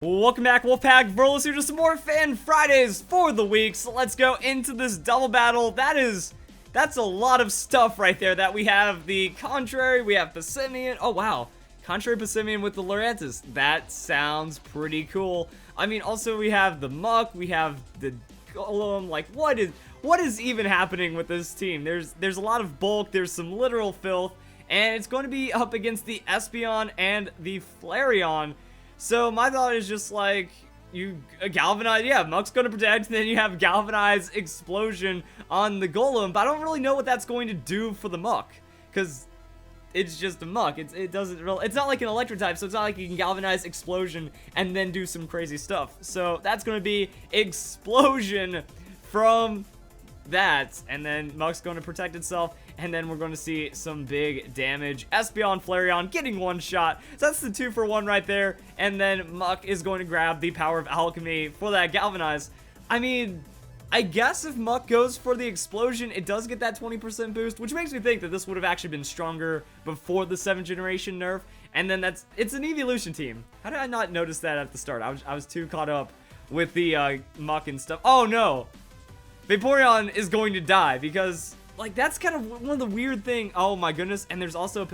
Welcome back, Wolfpack. Verlis here, just some more Fan Fridays for the week. So let's go into this double battle. That's a lot of stuff right there. That we have the Contrary, we have Passimian. Oh wow, Contrary Passimian with the Lurantis. That sounds pretty cool. I mean, also we have the Muck, we have the Golem. Like, what is even happening with this team? There's a lot of bulk. There's some literal filth, and it's going to be up against the Espeon and the Flareon. So my thought is just like, you Galvanize, yeah, Muck's gonna protect, and then you have Galvanize Explosion on the Golem, but I don't really know what that's going to do for the Muck, because it's just a Muck. It's not like an Electric type, so it's not like you can Galvanize Explosion and then do some crazy stuff. So that's gonna be Explosion from that, and then Muck's going to protect itself, and then we're going to see some big damage. Espeon, Flareon getting one shot, so that's the 2-for-1 right there, and then Muck is going to grab the Power of Alchemy for that Galvanize. I mean, I guess if Muck goes for the Explosion, it does get that 20% boost, which makes me think that this would have actually been stronger before the 7th generation nerf, and then it's an evolution team. How did I not notice that at the start? I was too caught up with the Muck and stuff. Oh no! Vaporeon is going to die because, like, that's kind of one of the weird thing. Oh my goodness, and there's also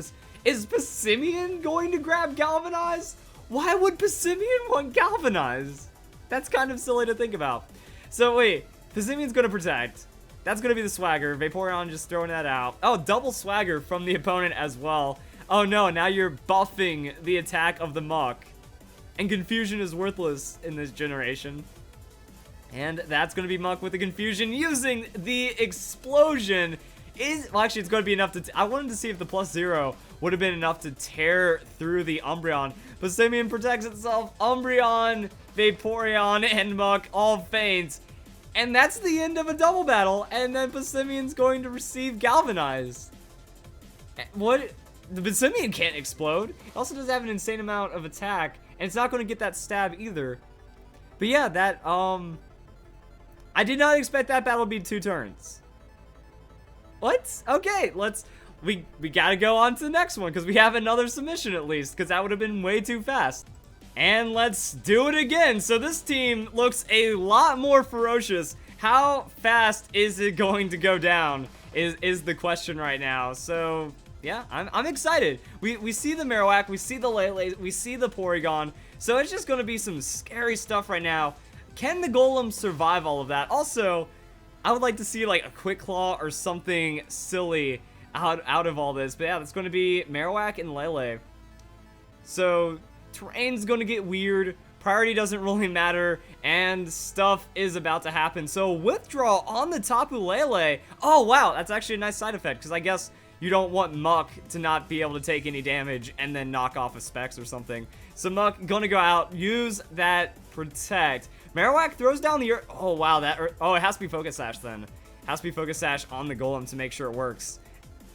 is Passimian going to grab Galvanize? Why would Passimian want Galvanize? That's kind of silly to think about. So wait, Passimian's going to protect. That's going to be the Swagger. Vaporeon just throwing that out. Oh, double Swagger from the opponent as well. Oh no, now you're buffing the attack of the Muck. And Confusion is worthless in this generation. And that's going to be Muck with the Confusion using the Explosion. Well, actually, it's going to be enough to... I wanted to see if the +0 would have been enough to tear through the Umbreon. But Passimian protects itself. Umbreon, Vaporeon, and Muck all faint. And that's the end of a double battle. And then Passimian's going to receive Galvanize. What? The Passimian can't explode. It also does have an insane amount of attack. And it's not going to get that stab either. But yeah, that... I did not expect that battle to be 2 turns. What? Okay, we gotta go on to the next one, because we have another submission at least, because that would have been way too fast. And let's do it again. So this team looks a lot more ferocious. How fast is it going to go down is the question right now. So yeah, I'm excited. We see the Marowak, we see the Lele, we see the Porygon. So it's just gonna be some scary stuff right now. Can the Golem survive all of that? Also, I would like to see like a Quick Claw or something silly out of all this. But yeah, it's going to be Marowak and Lele. So terrain's going to get weird. Priority doesn't really matter, and stuff is about to happen. So Withdraw on the Tapu Lele. Oh wow, that's actually a nice side effect, because I guess you don't want Muck to not be able to take any damage and then knock off a Specs or something. So Muck gonna go out, use that Protect. Marowak throws down the Earth. Oh wow, it has to be Focus Sash then. Has to be Focus Sash on the Golem to make sure it works,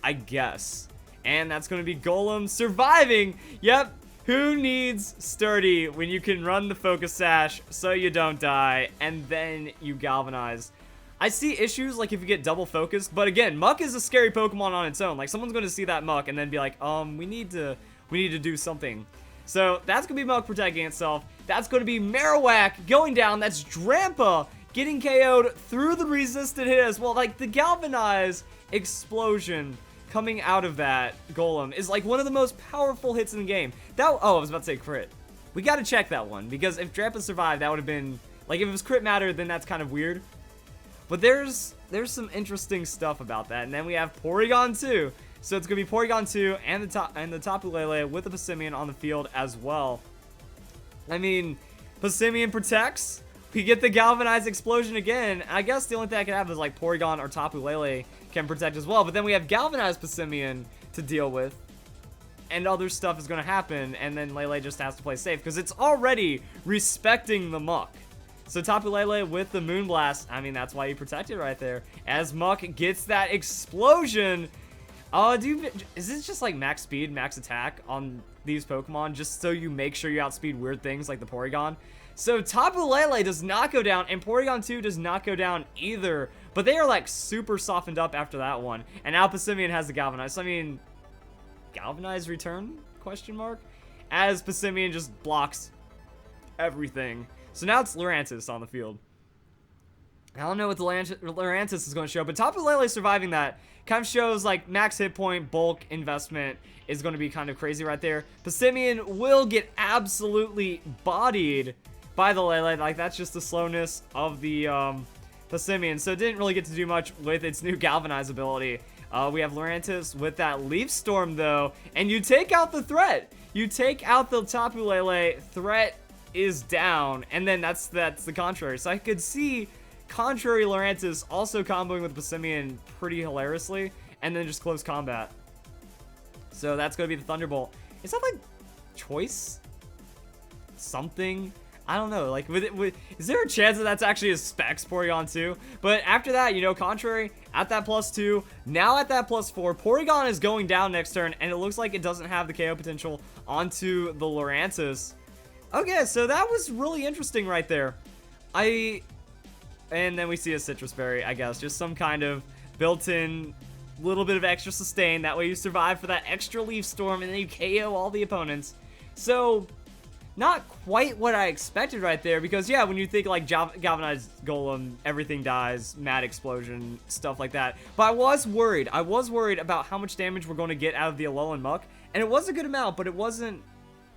I guess. And that's gonna be Golem surviving. Yep. Who needs Sturdy when you can run the Focus Sash so you don't die, and then you Galvanize? I see issues like if you get double focused, but again, Muck is a scary Pokemon on its own. Like, someone's going to see that Muck and then be like, we need to do something. So that's going to be Muck protecting itself. That's going to be Marowak going down. That's Drampa getting KO'd through the resisted hit as well. Like, the Galvanize Explosion coming out of that Golem is like one of the most powerful hits in the game. Oh, I was about to say crit. We got to check that one, because if Drampa survived, that would have been, like, if it was crit matter, then that's kind of weird. But there's some interesting stuff about that. And then we have Porygon 2. So it's going to be Porygon 2 and the Tapu Lele with the Passimian on the field as well. I mean, Passimian protects. We get the Galvanize Explosion again. I guess the only thing I could have is like Porygon or Tapu Lele can protect as well. But then we have Galvanize Passimian to deal with. And other stuff is going to happen. And then Lele just has to play safe, because it's already respecting the Muck. So Tapu Lele with the Moonblast, I mean, that's why you protect it right there. As Muck gets that Explosion. Is this just like max speed, max attack on these Pokemon, just so you make sure you outspeed weird things like the Porygon? So Tapu Lele does not go down, and Porygon 2 does not go down either. But they are like super softened up after that one. And now Passimian has the Galvanize. So, I mean, Galvanize return? Question mark. As Passimian just blocks everything. So now it's Lurantis on the field. I don't know what the Lurantis is going to show, but Tapu Lele surviving that kind of shows like max hit point, bulk, investment is going to be kind of crazy right there. Passimian will get absolutely bodied by the Lele. Like, that's just the slowness of the Passimian. So it didn't really get to do much with its new Galvanize ability. We have Lurantis with that Leaf Storm, though, and you take out the threat. You take out the Tapu Lele, threat is down, and then that's the contrary. So I could see contrary Lurantis also comboing with Passimian pretty hilariously, and then just close combat. So that's going to be the Thunderbolt. Is that like choice? Something? I don't know. Like, is there a chance that that's actually a Specs Porygon too? But after that, you know, contrary at that +2, now at that +4, Porygon is going down next turn, and it looks like it doesn't have the KO potential onto the Lurantis. Okay, so that was really interesting right there. And then we see a Citrus Berry, I guess. Just some kind of built-in little bit of extra sustain. That way you survive for that extra Leaf Storm, and then you KO all the opponents. So, not quite what I expected right there. Because, yeah, when you think like Galvanized Golem, everything dies, Mad Explosion, stuff like that. But I was worried. I was worried about how much damage we're going to get out of the Alolan Muck. And it was a good amount, but it wasn't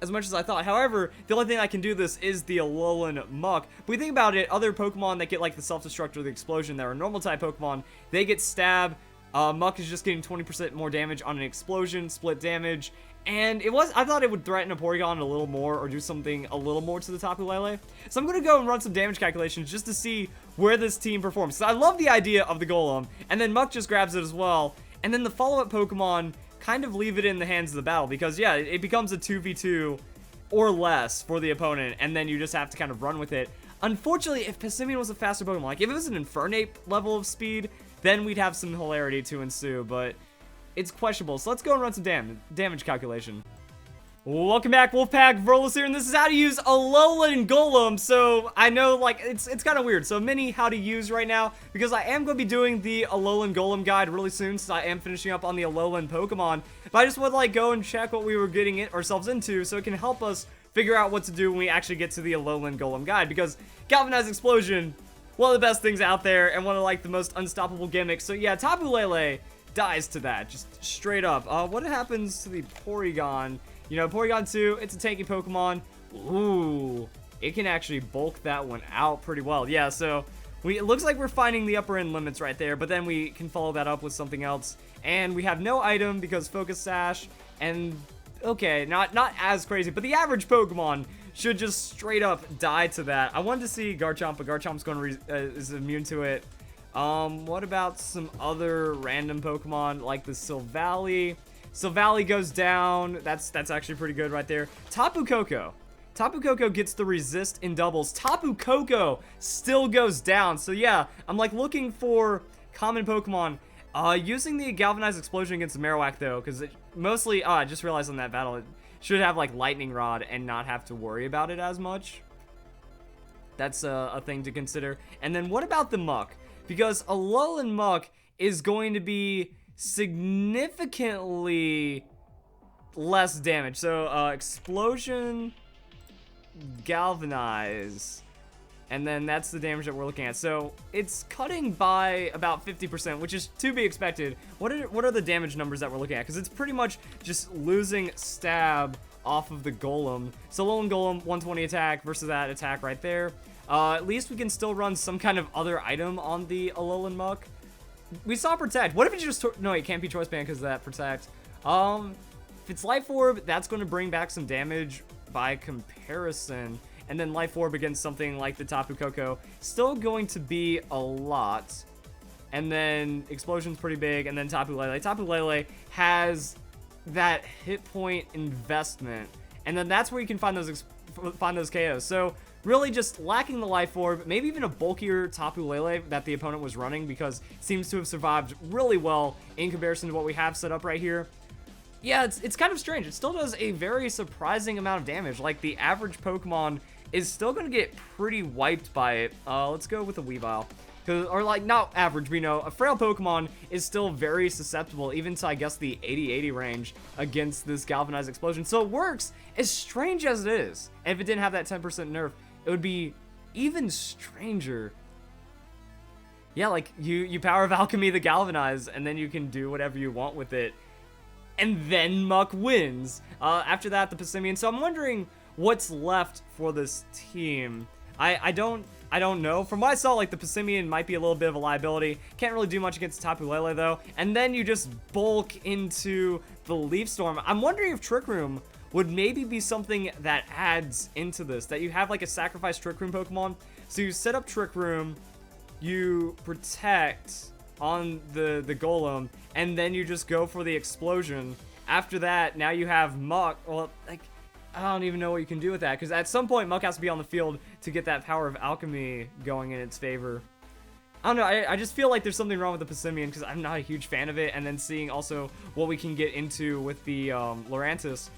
as much as I thought. However, the only thing I can do this is the Alolan Muck. But we think about it, other Pokemon that get like the Self-Destruct or the Explosion that are normal type Pokemon, they get Stab. Muck is just getting 20% more damage on an Explosion, split damage. And I thought it would threaten a Porygon a little more or do something a little more to the Tapu Lele. So I'm going to go and run some damage calculations just to see where this team performs. So I love the idea of the Golem, and then Muck just grabs it as well. And then the follow-up Pokemon kind of leave it in the hands of the battle because, yeah, it becomes a 2v2 or less for the opponent, and then you just have to kind of run with it. Unfortunately, if Passimian was a faster Pokemon, like if it was an Infernape level of speed, then we'd have some hilarity to ensue, but it's questionable. So let's go and run some damage calculation. Welcome back, Wolfpack. Verlis here, and this is how to use Alolan Golem. So I know, like, it's kind of weird. So mini how to use right now, because I am going to be doing the Alolan Golem guide really soon, since I am finishing up on the Alolan Pokemon. But I just would like go and check what we were getting ourselves into, so it can help us figure out what to do when we actually get to the Alolan Golem guide. Because Galvanize Explosion, one of the best things out there, and one of like the most unstoppable gimmicks. So yeah, Tapu Lele dies to that, just straight up. What happens to the Porygon? You know, Porygon 2, it's a tanky Pokemon. Ooh, it can actually bulk that one out pretty well. Yeah, so it looks like we're finding the upper end limits right there, but then we can follow that up with something else. And we have no item because Focus Sash, and okay, not as crazy, but the average Pokemon should just straight up die to that. I wanted to see Garchomp, but Garchomp's going to is immune to it. What about some other random Pokemon like the Silvally? Silvally goes down. That's actually pretty good right there. Tapu Koko. Tapu Koko gets the resist in doubles. Tapu Koko still goes down. So yeah, I'm like looking for common Pokemon. Using the Galvanize Explosion against Marowak though, because mostly, I just realized on that battle, it should have like Lightning Rod and not have to worry about it as much. That's a thing to consider. And then what about the Muck? Because Alolan Muck is going to be significantly less damage. So Explosion, Galvanize, and then that's the damage that we're looking at. So it's cutting by about 50%, which is to be expected. What are the damage numbers that we're looking at? Because it's pretty much just losing stab off of the Golem. So Alolan Golem, 120 attack versus that attack right there. At least we can still run some kind of other item on the Alolan Muck. We saw Protect. What if it just... No, it can't be Choice Band because of that Protect. If it's Life Orb, that's going to bring back some damage by comparison. And then Life Orb against something like the Tapu Koko. Still going to be a lot. And then Explosion's pretty big. And then Tapu Lele. Tapu Lele has that hit point investment. And then that's where you can find those KOs. So really just lacking the Life Orb, maybe even a bulkier Tapu Lele that the opponent was running, because it seems to have survived really well in comparison to what we have set up right here. Yeah, it's kind of strange. It still does a very surprising amount of damage. Like, the average Pokemon is still going to get pretty wiped by it. Let's go with a Weavile. Or like, not average, but you know, a frail Pokemon is still very susceptible, even to, I guess, the 80-80 range against this Galvanize Explosion. So it works, as strange as it is. And if it didn't have that 10% nerf, it would be even stranger. Yeah, like, you Power of Alchemy the Galvanize, and then you can do whatever you want with it. And then Muck wins. After that, the Passimian. So I'm wondering what's left for this team. I don't know. From what I saw, like, the Passimian might be a little bit of a liability. Can't really do much against Tapu Lele, though. And then you just bulk into the Leaf Storm. I'm wondering if Trick Room would maybe be something that adds into this. That you have, like, a sacrifice Trick Room Pokemon. So you set up Trick Room, you protect on the Golem, and then you just go for the Explosion. After that, now you have Muck. Well, like, I don't even know what you can do with that, because at some point, Muck has to be on the field to get that Power of Alchemy going in its favor. I don't know, I just feel like there's something wrong with the Passimian, because I'm not a huge fan of it, and then seeing also what we can get into with the Lurantis.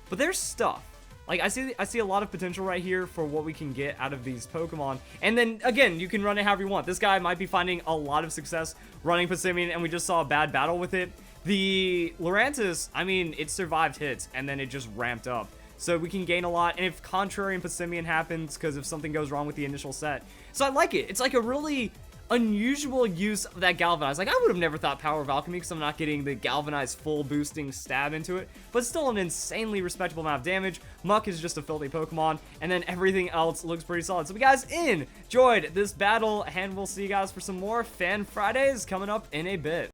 But there's stuff. Like, I see a lot of potential right here for what we can get out of these Pokemon. And then, again, you can run it however you want. This guy might be finding a lot of success running Passimian, and we just saw a bad battle with it. The Lurantis, I mean, it survived hits, and then it just ramped up. So we can gain a lot, and if Contrary and Passimian happens, because if something goes wrong with the initial set. So I like it. It's like a really unusual use of that Galvanize. Like, I would have never thought Power of Alchemy, because I'm not getting the Galvanize full boosting stab into it, but still an insanely respectable amount of damage. Muck is just a filthy Pokemon, and then everything else looks pretty solid. So if you guys enjoyed this battle, and we'll see you guys for some more Fan Fridays coming up in a bit.